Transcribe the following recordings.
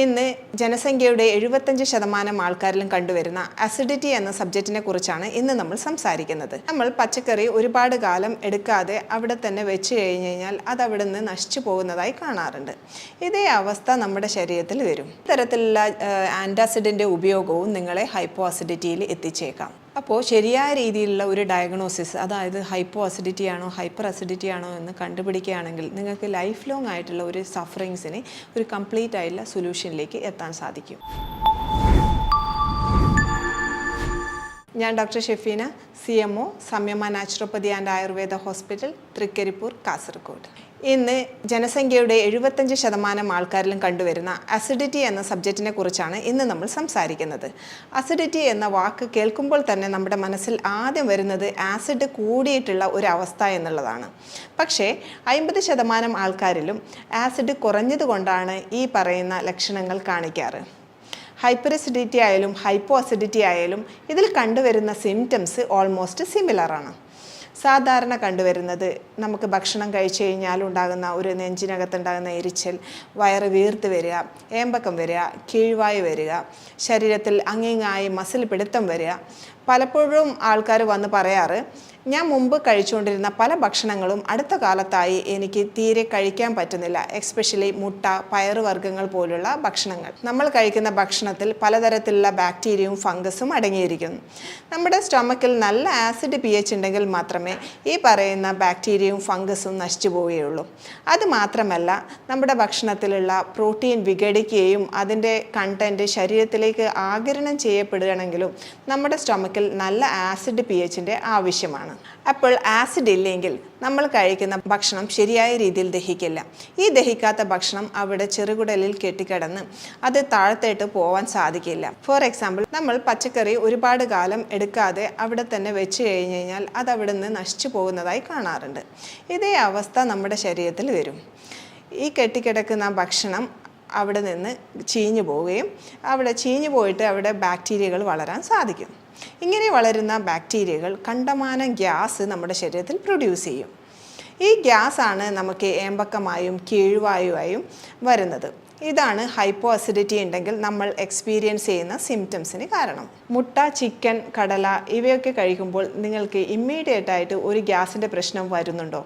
ഇന്ന് ജനസംഖ്യയുടെ 75% ആൾക്കാരിലും കണ്ടുവരുന്ന അസിഡിറ്റി എന്ന സബ്ജക്റ്റിനെ കുറിച്ചാണ് ഇന്ന് നമ്മൾ സംസാരിക്കുന്നത്. നമ്മൾ പച്ചക്കറി ഒരുപാട് കാലം എടുക്കാതെ അവിടെ തന്നെ വെച്ച് കഴിഞ്ഞ് കഴിഞ്ഞാൽ അത് അവിടെ നിന്ന് നശിച്ചു പോകുന്നതായി കാണാറുണ്ട്. ഇതേ അവസ്ഥ നമ്മുടെ ശരീരത്തിൽ വരും. ഇത്തരത്തിലുള്ള ആൻറ്റാസിഡിൻ്റെ ഉപയോഗവും നിങ്ങളെ ഹൈപ്പോ അസിഡിറ്റിയിൽ എത്തിച്ചേക്കാം. അപ്പോൾ ശരിയായ രീതിയിലുള്ള ഒരു ഡയഗ്നോസിസ്, അതായത് ഹൈപ്പോ അസിഡിറ്റി ആണോ ഹൈപ്പർ അസിഡിറ്റി ആണോ എന്ന് കണ്ടുപിടിക്കുകയാണെങ്കിൽ നിങ്ങൾക്ക് ലൈഫ് ലോങ് ആയിട്ടുള്ള ഒരു സഫറിങ്സിന് ഒരു കംപ്ലീറ്റ് ആയിട്ടുള്ള സൊല്യൂഷനിലേക്ക് എത്താൻ സാധിക്കും. ഞാൻ doctor Shefeena, CMO, Samyama naturopathy and Ayurveda hospital, Thrikaripur, Kasaragod. ഇന്ന് ജനസംഖ്യയുടെ 75% ആൾക്കാരിലും കണ്ടുവരുന്ന അസിഡിറ്റി എന്ന സബ്ജക്റ്റിനെ കുറിച്ചാണ് ഇന്ന് നമ്മൾ സംസാരിക്കുന്നത്. അസിഡിറ്റി എന്ന വാക്ക് കേൾക്കുമ്പോൾ തന്നെ നമ്മുടെ മനസ്സിൽ ആദ്യം വരുന്നത് ആസിഡ് കൂടിയിട്ടുള്ള ഒരു അവസ്ഥ എന്നുള്ളതാണ്. പക്ഷേ 50% ആൾക്കാരിലും ആസിഡ് കുറഞ്ഞതുകൊണ്ടാണ് ഈ പറയുന്ന ലക്ഷണങ്ങൾ കാണിക്കാറ്. ഹൈപ്പർ അസിഡിറ്റി ആയാലും ഹൈപ്പോ അസിഡിറ്റി ആയാലും ഇതിൽ കണ്ടുവരുന്ന സിംറ്റംസ് ഓൾമോസ്റ്റ് സിമിലറാണ്. സാധാരണ കണ്ടുവരുന്നത് നമുക്ക് ഭക്ഷണം കഴിച്ചു കഴിഞ്ഞാൽ ഉണ്ടാകുന്ന ഒരു നെഞ്ചിനകത്തുണ്ടാകുന്ന എരിച്ചൽ, വയറ് വീർത്ത് വരിക, ഏമ്പക്കം വരിക, കീഴ്വായു വരിക, ശരീരത്തിൽ അങ്ങിങ്ങായി മസിൽ പിടുത്തം വരിക. പലപ്പോഴും ആൾക്കാർ വന്ന് പറയാറ്, ഞാൻ മുമ്പ് കഴിച്ചുകൊണ്ടിരുന്ന പല ഭക്ഷണങ്ങളും അടുത്ത കാലത്തായി എനിക്ക് തീരെ കഴിക്കാൻ പറ്റുന്നില്ല, എസ്പെഷ്യലി മുട്ട, പയറുവർഗ്ഗങ്ങൾ പോലുള്ള ഭക്ഷണങ്ങൾ. നമ്മൾ കഴിക്കുന്ന ഭക്ഷണത്തിൽ പലതരത്തിലുള്ള ബാക്ടീരിയയും ഫംഗസും അടങ്ങിയിരിക്കുന്നു. നമ്മുടെ സ്റ്റൊമക്കിൽ നല്ല ആസിഡ് pH ഉണ്ടെങ്കിൽ മാത്രമേ ഈ പറയുന്ന ബാക്ടീരിയയും ഫംഗസും നശിച്ചു പോവുകയുള്ളൂ. അതുമാത്രമല്ല, നമ്മുടെ ഭക്ഷണത്തിലുള്ള പ്രോട്ടീൻ വിഘടിക്കുകയും അതിൻ്റെ കണ്ടൻറ്റ് ശരീരത്തിലേക്ക് ആഗിരണം ചെയ്യപ്പെടുകയാണെങ്കിലും നമ്മുടെ സ്റ്റൊമക്കിൽ നല്ല ആസിഡ് pHൻ്റെ ആവശ്യമാണ്. അപ്പോൾ ആസിഡ് ഇല്ലെങ്കിൽ നമ്മൾ കഴിക്കുന്ന ഭക്ഷണം ശരിയായ രീതിയിൽ ദഹിക്കില്ല. ഈ ദഹിക്കാത്ത ഭക്ഷണം അവിടെ ചെറുകുടലിൽ കെട്ടിക്കിടന്ന് അത് താഴത്തേട്ട് പോകാൻ സാധിക്കില്ല. ഫോർ എക്സാമ്പിൾ, നമ്മൾ പച്ചക്കറി ഒരുപാട് കാലം എടുക്കാതെ അവിടെ തന്നെ വെച്ച് കഴിഞ്ഞ് കഴിഞ്ഞാൽ അത് അവിടെ നിന്ന് നശിച്ചു പോകുന്നതായി കാണാറുണ്ട്. ഇതേ അവസ്ഥ നമ്മുടെ ശരീരത്തിൽ വരും. ഈ കെട്ടിക്കിടക്കുന്ന ഭക്ഷണം അവിടെ നിന്ന് ചീഞ്ഞു പോവുകയും അവിടെ ചീഞ്ഞു പോയിട്ട് അവിടെ ബാക്ടീരിയകൾ വളരാൻ സാധിക്കും. ഇങ്ങനെ വളരുന്ന ബാക്ടീരിയകൾ കണ്ടമാനം ഗ്യാസ് നമ്മുടെ ശരീരത്തിൽ പ്രൊഡ്യൂസ് ചെയ്യും. ഈ ഗ്യാസാണ് നമുക്ക് ഏമ്പക്കമായും കീഴ്വായുവായും വരുന്നത്. ഇതാണ് ഹൈപ്പോ അസിഡിറ്റി ഉണ്ടെങ്കിൽ നമ്മൾ എക്സ്പീരിയൻസ് ചെയ്യുന്ന സിംറ്റംസിന് കാരണം. മുട്ട, ചിക്കൻ, കടല ഇവയൊക്കെ കഴിക്കുമ്പോൾ നിങ്ങൾക്ക് ഇമ്മീഡിയറ്റായിട്ട് ഒരു ഗ്യാസിൻ്റെ പ്രശ്നം വരുന്നുണ്ടോ?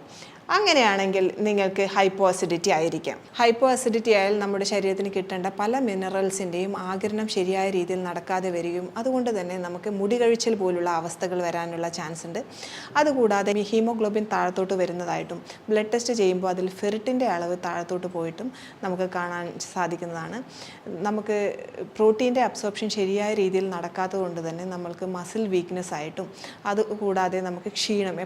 അങ്ങനെയാണെങ്കിൽ നിങ്ങൾക്ക് ഹൈപ്പോ അസിഡിറ്റി ആയിരിക്കാം. ഹൈപ്പോ അസിഡിറ്റി ആയാൽ നമ്മുടെ ശരീരത്തിന് കിട്ടേണ്ട പല മിനറൽസിൻ്റെയും ആഗിരണം ശരിയായ രീതിയിൽ നടക്കാതെ വരികയും അതുകൊണ്ട് തന്നെ നമുക്ക് മുടി കഴിച്ചൽ പോലുള്ള അവസ്ഥകൾ വരാനുള്ള ചാൻസ് ഉണ്ട്. അതുകൂടാതെ ഹീമോഗ്ലോബിൻ താഴത്തോട്ട് വരുന്നതായിട്ടും ബ്ലഡ് ടെസ്റ്റ് ചെയ്യുമ്പോൾ അതിൽ ഫെറിറ്റിൻ്റെ അളവ് താഴത്തോട്ട് പോയിട്ടും നമുക്ക് കാണാൻ സാധിക്കുന്നതാണ്. നമുക്ക് പ്രോട്ടീൻ്റെ അബ്സോർപ്ഷൻ ശരിയായ രീതിയിൽ നടക്കാത്തത് കൊണ്ട് തന്നെ നമ്മൾക്ക് മസിൽ വീക്ക്നെസ് ആയിട്ടും അതുകൂടാതെ നമുക്ക്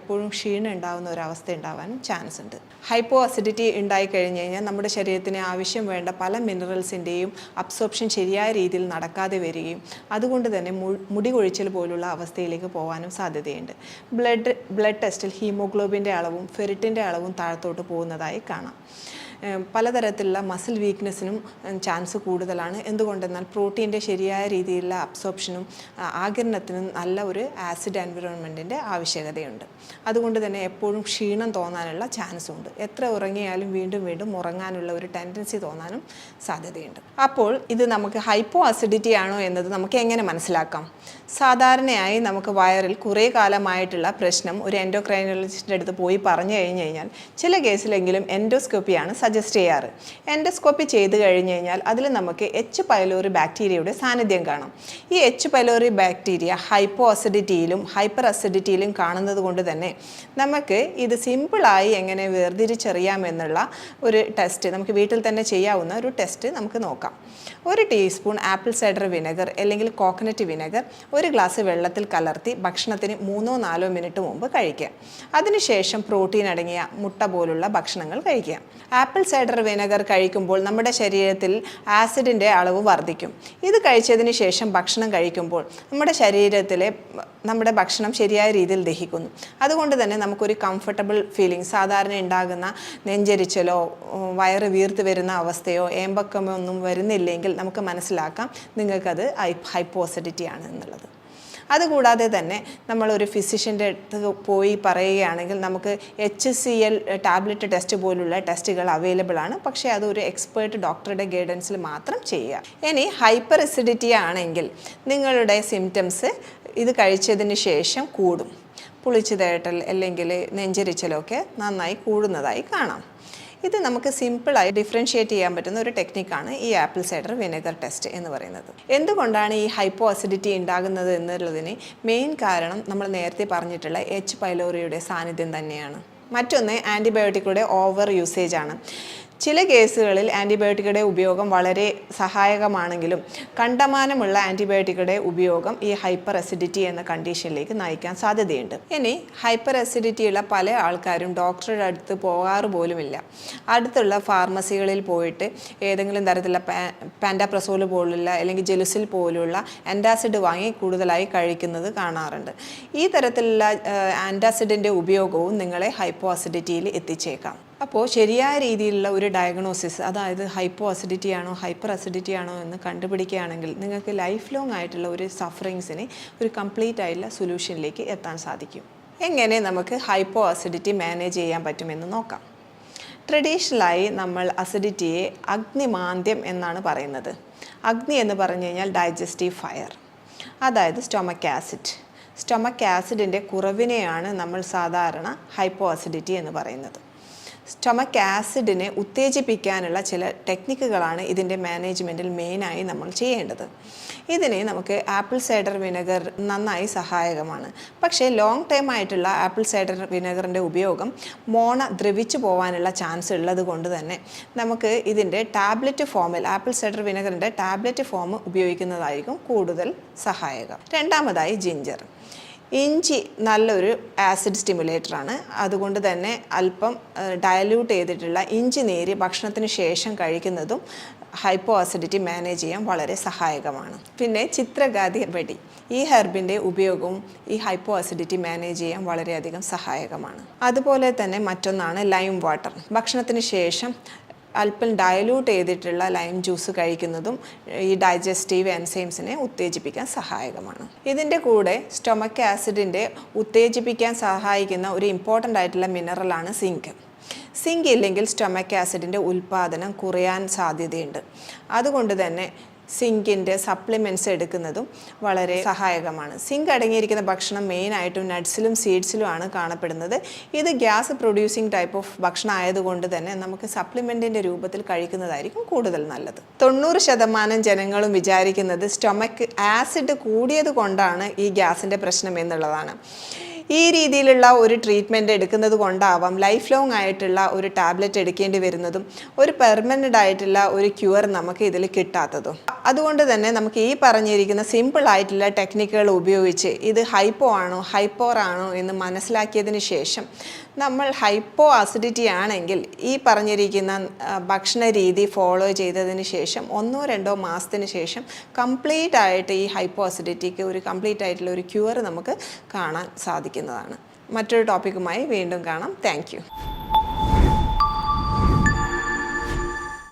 എപ്പോഴും ക്ഷീണം ഉണ്ടാകുന്ന ഒരവസ്ഥ ഉണ്ടാവാനും ചാൻസ് ഉണ്ട്. ഹൈപ്പോ അസിഡിറ്റി ഉണ്ടായിക്കഴിഞ്ഞ് കഴിഞ്ഞാൽ നമ്മുടെ ശരീരത്തിന് ആവശ്യം വേണ്ട പല മിനറൽസിൻ്റെയും അബ്സോർപ്ഷൻ ശരിയായ രീതിയിൽ നടക്കാതെ വരികയും അതുകൊണ്ട് തന്നെ മുടി കൊഴിച്ചൽ പോലുള്ള അവസ്ഥയിലേക്ക് പോകാനും സാധ്യതയുണ്ട്. ബ്ലഡ് ടെസ്റ്റിൽ ഹീമോഗ്ലോബിൻ്റെ അളവും ഫെറിറ്റിൻ്റെ അളവും താഴത്തോട്ട് പോകുന്നതായി കാണാം. പലതരത്തിലുള്ള മസിൽ വീക്ക്നെസ്സിനും ചാൻസ് കൂടുതലാണ്. എന്തുകൊണ്ടെന്നാൽ പ്രോട്ടീൻ്റെ ശരിയായ രീതിയിലുള്ള അബ്സോർപ്ഷനും ആഗിരണത്തിനും നല്ല ഒരു ആസിഡ് എൻവിറോൺമെൻറ്റിൻ്റെ ആവശ്യകതയുണ്ട്. അതുകൊണ്ട് തന്നെ എപ്പോഴും ക്ഷീണം തോന്നാനുള്ള ചാൻസും ഉണ്ട്. എത്ര ഉറങ്ങിയാലും വീണ്ടും വീണ്ടും ഉറങ്ങാനുള്ള ഒരു ടെൻഡൻസി തോന്നാനും സാധ്യതയുണ്ട്. അപ്പോൾ ഇത് നമുക്ക് ഹൈപ്പോ അസിഡിറ്റി ആണോ എന്നത് നമുക്ക് എങ്ങനെ മനസ്സിലാക്കാം? സാധാരണയായി നമുക്ക് വയറിൽ കുറേ കാലമായിട്ടുള്ള പ്രശ്നം ഒരു എൻഡോക്രൈനോളജിസ്റ്റിൻ്റെ അടുത്ത് പോയി പറഞ്ഞു കഴിഞ്ഞ് കഴിഞ്ഞാൽ ചില കേസിലെങ്കിലും എൻഡോസ്കോപ്പിയാണ് സജസ്റ്റ് ചെയ്യാറ്. എൻഡോസ്കോപ്പി ചെയ്ത് കഴിഞ്ഞ് കഴിഞ്ഞാൽ അതിൽ നമുക്ക് എച്ച് പൈലോറി ബാക്ടീരിയയുടെ സാന്നിധ്യം കാണാം. ഈ എച്ച് പൈലോറി ബാക്ടീരിയ ഹൈപ്പോ അസിഡിറ്റിയിലും ഹൈപ്പർ അസിഡിറ്റിയിലും കാണുന്നത് കൊണ്ട് തന്നെ നമുക്ക് ഇത് സിമ്പിളായി എങ്ങനെ വേർതിരിച്ചറിയാമെന്നുള്ള ഒരു ടെസ്റ്റ്, നമുക്ക് വീട്ടിൽ തന്നെ ചെയ്യാവുന്ന ഒരു ടെസ്റ്റ് നമുക്ക് നോക്കാം. 1 ടീസ്പൂൺ ആപ്പിൾ സൈഡർ വിനെഗർ അല്ലെങ്കിൽ കോക്കനട്ട് വിനെഗർ 1 ഗ്ലാസ് വെള്ളത്തിൽ കലർത്തി ഭക്ഷണത്തിന് 3-4 മിനിറ്റ് മുമ്പ് കഴിക്കുക. അതിനുശേഷം പ്രോട്ടീൻ അടങ്ങിയ മുട്ട പോലുള്ള ഭക്ഷണങ്ങൾ കഴിക്കുക. ആപ്പിൾ സൈഡർ വിനെഗർ കഴിക്കുമ്പോൾ നമ്മുടെ ശരീരത്തിൽ ആസിഡിൻ്റെ അളവ് വർദ്ധിക്കും. ഇത് കഴിച്ചതിന് ശേഷം ഭക്ഷണം കഴിക്കുമ്പോൾ നമ്മുടെ ഭക്ഷണം ശരിയായ രീതിയിൽ ദഹിക്കുന്നു. അതുകൊണ്ട് തന്നെ നമുക്കൊരു കംഫർട്ടബിൾ ഫീലിംഗ്, സാധാരണ ഉണ്ടാകുന്ന നെഞ്ചരിച്ചലോ വയറ് വീർത്ത് വരുന്ന അവസ്ഥയോ ഏമ്പക്കമോ ഒന്നും വരുന്നില്ലെങ്കിൽ നമുക്ക് മനസ്സിലാക്കാം നിങ്ങൾക്കത് ഹൈപ്പോ അസിഡിറ്റി ആണ് എന്നുള്ളത്. അതുകൂടാതെ തന്നെ നമ്മളൊരു ഫിസിഷ്യൻ്റെ അടുത്ത് പോയി പറയുകയാണെങ്കിൽ നമുക്ക് HCl ടാബ്ലറ്റ് ടെസ്റ്റ് പോലുള്ള ടെസ്റ്റുകൾ അവൈലബിൾ ആണ്. പക്ഷേ അതൊരു എക്സ്പേർട്ട് ഡോക്ടറുടെ ഗൈഡൻസിൽ മാത്രം ചെയ്യുക. ഇനി ഹൈപ്പർ അസിഡിറ്റി ആണെങ്കിൽ നിങ്ങളുടെ സിംറ്റംസ് ഇത് കഴിച്ചതിന് ശേഷം കൂടും. പുളിച്ചു തേട്ടൽ അല്ലെങ്കിൽ നെഞ്ചരിച്ചലൊക്കെ നന്നായി കൂടുന്നതായി കാണാം. ഇത് നമുക്ക് സിമ്പിളായി ഡിഫറൻഷ്യേറ്റ് ചെയ്യാൻ പറ്റുന്ന ഒരു ടെക്നിക്കാണ് ഈ ആപ്പിൾ സൈഡർ വിനെഗർ ടെസ്റ്റ് എന്ന് പറയുന്നത്. എന്തുകൊണ്ടാണ് ഈ ഹൈപ്പോ അസിഡിറ്റി ഉണ്ടാകുന്നത് എന്നുള്ളതിന് മെയിൻ കാരണം നമ്മൾ നേരത്തെ പറഞ്ഞിട്ടുള്ള H. പൈലോറിയുടെ സാന്നിധ്യം തന്നെയാണ്. മറ്റൊന്ന് ആൻറ്റിബയോട്ടിക്കുകളുടെ ഓവർ യൂസേജ് ആണ്. ചില കേസുകളിൽ ആൻറ്റിബയോട്ടിക്കുകളുടെ ഉപയോഗം വളരെ സഹായകമാണെങ്കിലും കണ്ടമാനമുള്ള ആൻറ്റിബയോട്ടിക്കുകളുടെ ഉപയോഗം ഈ ഹൈപ്പർ അസിഡിറ്റി എന്ന കണ്ടീഷനിലേക്ക് നയിക്കാൻ സാധ്യതയുണ്ട്. ഇനി ഹൈപ്പർ അസിഡിറ്റിയുള്ള പല ആൾക്കാരും ഡോക്ടറുടെ അടുത്ത് പോകാറ് പോലുമില്ല. അടുത്തുള്ള ഫാർമസികളിൽ പോയിട്ട് ഏതെങ്കിലും തരത്തിലുള്ള പാൻഡാപ്രസോൾ പോലുള്ള അല്ലെങ്കിൽ ജെലുസിൽ പോലുള്ള ആൻറ്റാസിഡ് വാങ്ങി കൂടുതലായി കഴിക്കുന്നത് കാണാറുണ്ട്. ഈ തരത്തിലുള്ള ആൻറ്റാസിഡിൻ്റെ ഉപയോഗവും നിങ്ങളെ ഹൈപ്പോ അസിഡിറ്റിയിൽ എത്തിച്ചേക്കാം. അപ്പോൾ ശരിയായ രീതിയിലുള്ള ഒരു ഡയഗ്നോസിസ്, അതായത് ഹൈപ്പോ അസിഡിറ്റി ആണോ ഹൈപ്പർ അസിഡിറ്റി ആണോ എന്ന് കണ്ടുപിടിക്കുകയാണെങ്കിൽ നിങ്ങൾക്ക് ലൈഫ് ലോങ് ആയിട്ടുള്ള ഒരു സഫറിങ്സിന് ഒരു കംപ്ലീറ്റ് ആയിട്ടുള്ള സൊല്യൂഷനിലേക്ക് എത്താൻ സാധിക്കും. എങ്ങനെ നമുക്ക് ഹൈപ്പോ അസിഡിറ്റി മാനേജ് ചെയ്യാൻ പറ്റുമെന്ന് നോക്കാം. ട്രഡീഷണലായി നമ്മൾ അസിഡിറ്റിയെ അഗ്നിമാന്ദ്യം എന്നാണ് പറയുന്നത്. അഗ്നി എന്ന് പറഞ്ഞു കഴിഞ്ഞാൽ ഡൈജസ്റ്റീവ് ഫയർ, അതായത് സ്റ്റൊമക് ആസിഡ്. സ്റ്റൊമക് ആസിഡിൻ്റെ കുറവിനെയാണ് നമ്മൾ സാധാരണ ഹൈപ്പോ അസിഡിറ്റി എന്ന് പറയുന്നത്. സ്റ്റൊമക് ആസിഡിനെ ഉത്തേജിപ്പിക്കാനുള്ള ചില ടെക്നിക്കുകളാണ് ഇതിൻ്റെ മാനേജ്മെൻറ്റിൽ മെയിനായി നമ്മൾ ചെയ്യേണ്ടത്. ഇതിന് നമുക്ക് ആപ്പിൾ സൈഡർ വിനെഗർ നന്നായി സഹായകമാണ്. പക്ഷേ ലോങ് ടൈം ആയിട്ടുള്ള ആപ്പിൾ സൈഡർ വിനെഗറിൻ്റെ ഉപയോഗം ദ്രവിച്ചു പോകാനുള്ള ചാൻസ് ഉള്ളത് കൊണ്ട് തന്നെ നമുക്ക് ഇതിൻ്റെ ടാബ്ലറ്റ് ഫോമിൽ ആപ്പിൾ സൈഡർ വിനെഗറിൻ്റെ ടാബ്ലറ്റ് ഫോം ഉപയോഗിക്കുന്നതായിരിക്കും കൂടുതൽ സഹായകം. രണ്ടാമതായി ജിഞ്ചർ. ഇഞ്ചി നല്ലൊരു ആസിഡ് സ്റ്റിമുലേറ്ററാണ്. അതുകൊണ്ട് തന്നെ അല്പം ഡയല്യൂട്ട് ചെയ്തിട്ടുള്ള ഇഞ്ചി നീര് ഭക്ഷണത്തിന് ശേഷം കഴിക്കുന്നതും ഹൈപ്പോ അസിഡിറ്റി മാനേജ് ചെയ്യാൻ വളരെ സഹായകമാണ്. പിന്നെ ചിത്രഗാതി വെടി, ഈ ഹെർബിൻ്റെ ഉപയോഗവും ഈ ഹൈപ്പോ അസിഡിറ്റി മാനേജ് ചെയ്യാൻ വളരെയധികം സഹായകമാണ്. അതുപോലെ തന്നെ മറ്റൊന്നാണ് ലൈം വാട്ടർ. ഭക്ഷണത്തിന് ശേഷം അല്പം ഡയലൂട്ട് ചെയ്തിട്ടുള്ള ലൈം ജ്യൂസ് കഴിക്കുന്നതും ഈ ഡൈജസ്റ്റീവ് എൻസൈംസിനെ ഉത്തേജിപ്പിക്കാൻ സഹായകമാണ്. ഇതിൻ്റെ കൂടെ സ്റ്റൊമക് ആസിഡിൻ്റെ ഉത്തേജിപ്പിക്കാൻ സഹായിക്കുന്ന ഒരു ഇമ്പോർട്ടൻ്റ് ആയിട്ടുള്ള മിനറലാണ് സിങ്ക്. സിങ്ക് ഇല്ലെങ്കിൽ സ്റ്റൊമക് ആസിഡിൻ്റെ ഉൽപ്പാദനം കുറയാൻ സാധ്യതയുണ്ട്. അതുകൊണ്ട് തന്നെ സിങ്കിൻ്റെ സപ്ലിമെൻറ്റ്സ് എടുക്കുന്നതും വളരെ സഹായകമാണ്. സിങ്ക് അടങ്ങിയിരിക്കുന്ന ഭക്ഷണം മെയിനായിട്ടും നട്ട്സിലും സീഡ്സിലുമാണ് കാണപ്പെടുന്നത്. ഇത് ഗ്യാസ് പ്രൊഡ്യൂസിങ് ടൈപ്പ് ഓഫ് ഭക്ഷണം ആയതുകൊണ്ട് തന്നെ നമുക്ക് സപ്ലിമെൻറ്റിൻ്റെ രൂപത്തിൽ കഴിക്കുന്നതായിരിക്കും കൂടുതൽ നല്ലത്. 90% ജനങ്ങളും വിചാരിക്കുന്നത് സ്റ്റൊമക്ക് ആസിഡ് കൂടിയത് കൊണ്ടാണ് ഈ ഗ്യാസിൻ്റെ പ്രശ്നം എന്നുള്ളതാണ്. ഈ രീതിയിലുള്ള ഒരു ട്രീറ്റ്മെൻറ്റ് എടുക്കുന്നത് കൊണ്ടാവാം ലൈഫ് ലോങ് ആയിട്ടുള്ള ഒരു ടാബ്ലറ്റ് എടുക്കേണ്ടി വരുന്നതും ഒരു പെർമനൻ്റ് ആയിട്ടുള്ള ഒരു ക്യൂർ നമുക്ക് ഇതിൽ കിട്ടാത്തതും. അതുകൊണ്ട് തന്നെ നമുക്ക് ഈ പറഞ്ഞിരിക്കുന്ന സിമ്പിൾ ആയിട്ടുള്ള ടെക്നിക്കുകൾ ഉപയോഗിച്ച് ഇത് ഹൈപ്പോ ആണോ ഹൈപ്പോർ ആണോ എന്ന് മനസ്സിലാക്കിയതിന് ശേഷം നമ്മൾ ഹൈപ്പോ അസിഡിറ്റി ആണെങ്കിൽ ഈ പറഞ്ഞിരിക്കുന്ന ഭക്ഷണ രീതി ഫോളോ ചെയ്തതിന് ശേഷം 1-2 മാസത്തിന് ശേഷം കംപ്ലീറ്റ് ആയിട്ട് ഈ ഹൈപ്പോ അസിഡിറ്റിക്ക് ഒരു കംപ്ലീറ്റ് ആയിട്ടുള്ള ഒരു ക്യൂർ നമുക്ക് കാണാൻ സാധിക്കുന്നതാണ്. മറ്റൊരു ടോപ്പിക്കുമായി വീണ്ടും കാണാം. Thank you.